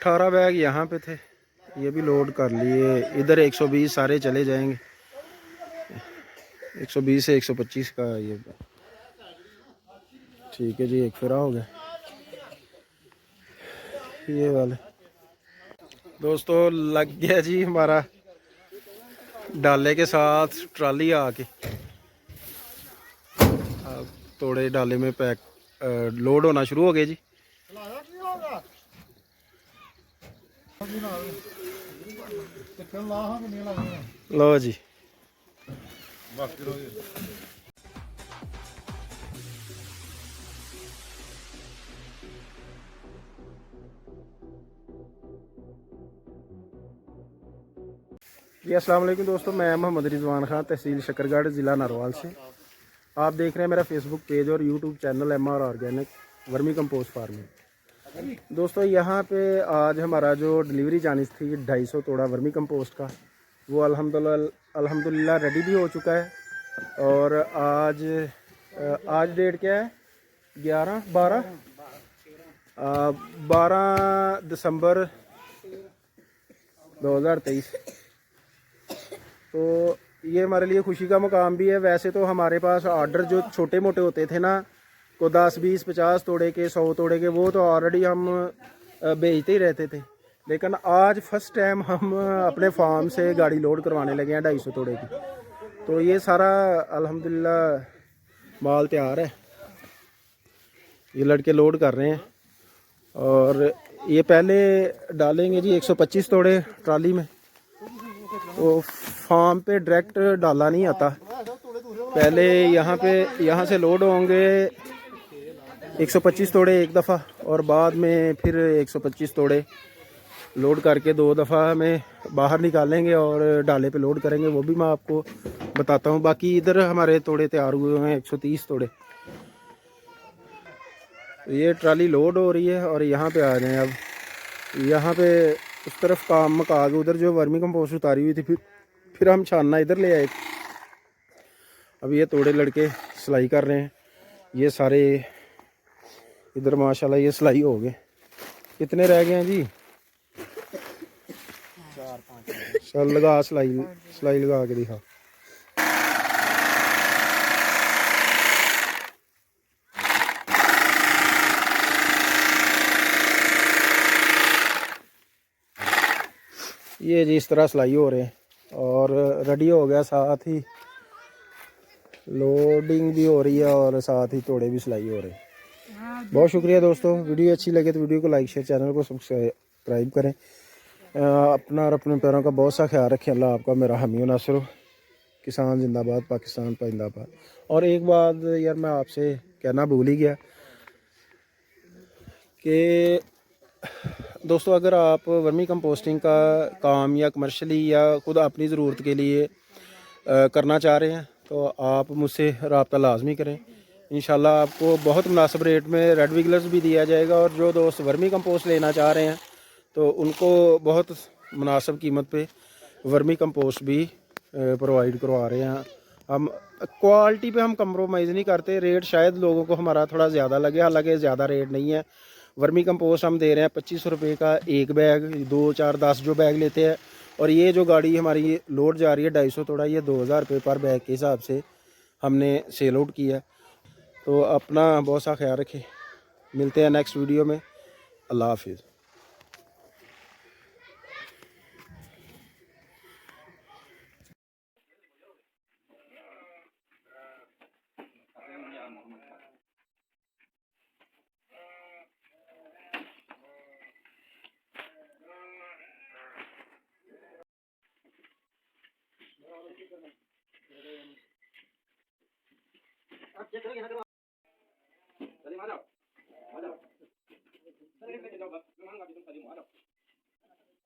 18 bag यहाँ पे थे, ये भी लोड कर लिए। इधर 120 सारे चले जाएंगे, 120 से 125 का ये। ठीक है जी, एक फिरा हो गया ये वाले। दोस्तों लग गया जी हमारा डाले के साथ ट्राली आके। अब तोड़े डाले में पैक लोड होना शुरू हो गए जी। लो जी, जी अस्सलाम वालेकुम दोस्तों, मैं मोहम्मद रिजवान खान, तहसील शकरगढ़, ज़िला नारवाल से। आप देख रहे हैं मेरा फेसबुक पेज और YouTube channel MR organic vermi compost farming. दोस्तों यहाँ पे आज हमारा जो डिलीवरी जानी थी 250 तोड़ा वर्मी कंपोस्ट का, वो अल्हम्दुलिल्लाह रेडी भी हो चुका है। और आज डेट क्या है? 12 दिसंबर 2023। तो ये हमारे लिए खुशी का मुकाम भी है। वैसे तो हमारे पास ऑर्डर जो छोटे मोटे होते थे ना, को 10, 20, 50 तोड़े के, 100 तोड़े के, वो तो ऑलरेडी हम भेजते ही रहते थे। लेकिन आज फर्स्ट टाइम हम अपने फार्म से गाड़ी लोड करवाने लगे हैं 250 तोड़े की। तो ये सारा अल्हम्दुलिल्लाह माल तैयार है, ये लड़के लोड कर रहे हैं। और ये पहले डालेंगे जी 125 तोड़े ट्राली में। तो फार्म पे डायरेक्ट डाला नहीं आता, पहले यहाँ से लोड होंगे 125 तोड़े एक दफ़ा, और बाद में फिर 125 तोड़े लोड करके 2 दफ़ा में बाहर निकालेंगे और डाले पे लोड करेंगे। वो भी मैं आपको बताता हूँ। बाकी इधर हमारे तोड़े तैयार हुए हैं 130 तोड़े। तो ये ट्राली लोड हो रही है और यहाँ पे आ रहे हैं। अब यहाँ पे उस तरफ काम मका के उधर जो वर्मी कंपोस्ट उतारी हुई थी, फिर हम छानना इधर ले आए। अब ये तोड़े लड़के सिलाई कर रहे हैं। ये सारे इधर माशाल्लाह ये सिलाई हो गए। कितने रह गए हैं जी? 4-5। चल लगा सिलाई लगा के दिखा। ये जी इस तरह सिलाई हो रहे हैं और रेडी हो गया, साथ ही लोडिंग भी हो रही है और साथ ही तोड़े भी सिलाई हो रहे हैं। बहुत शुक्रिया दोस्तों, वीडियो अच्छी लगे तो वीडियो को लाइक शेयर, चैनल को सब्सक्राइब करें। अपना और अपने पैरों का बहुत सा ख्याल रखें। अल्लाह आपका मेरा हामी नासिर हो। किसान जिंदाबाद, पाकिस्तान जिंदाबाद। और एक बात यार मैं आपसे कहना भूल ही गया कि दोस्तों, अगर आप वर्मी कंपोस्टिंग का काम या कमर्शली या खुद अपनी ज़रूरत के लिए करना चाह रहे हैं तो आप मुझसे रब्ता लाजमी करें। इंशाल्लाह आपको बहुत मुनासिब रेट में रेड विगलर्स भी दिया जाएगा। और जो दोस्त वर्मी कंपोस्ट लेना चाह रहे हैं तो उनको बहुत मुनासिब कीमत पे वर्मी कंपोस्ट भी प्रोवाइड करवा रहे हैं हम। क्वालिटी पे हम कंप्रोमाइज़ नहीं करते। रेट शायद लोगों को हमारा थोड़ा ज़्यादा लगे, हालांकि ज़्यादा रेट नहीं है। वर्मी कंपोस्ट हम दे रहे हैं 2500 रुपये का एक बैग, 2, 4, 10 जो बैग लेते हैं। और ये जो गाड़ी हमारी लोड जा रही है 250 तोड़ा, ये 2000 रुपये पर बैग के हिसाब से हमने सेल आउट किया। तो अपना बहुत सा ख्याल रखें। मिलते हैं नेक्स्ट वीडियो में। अल्लाह हाफिज़।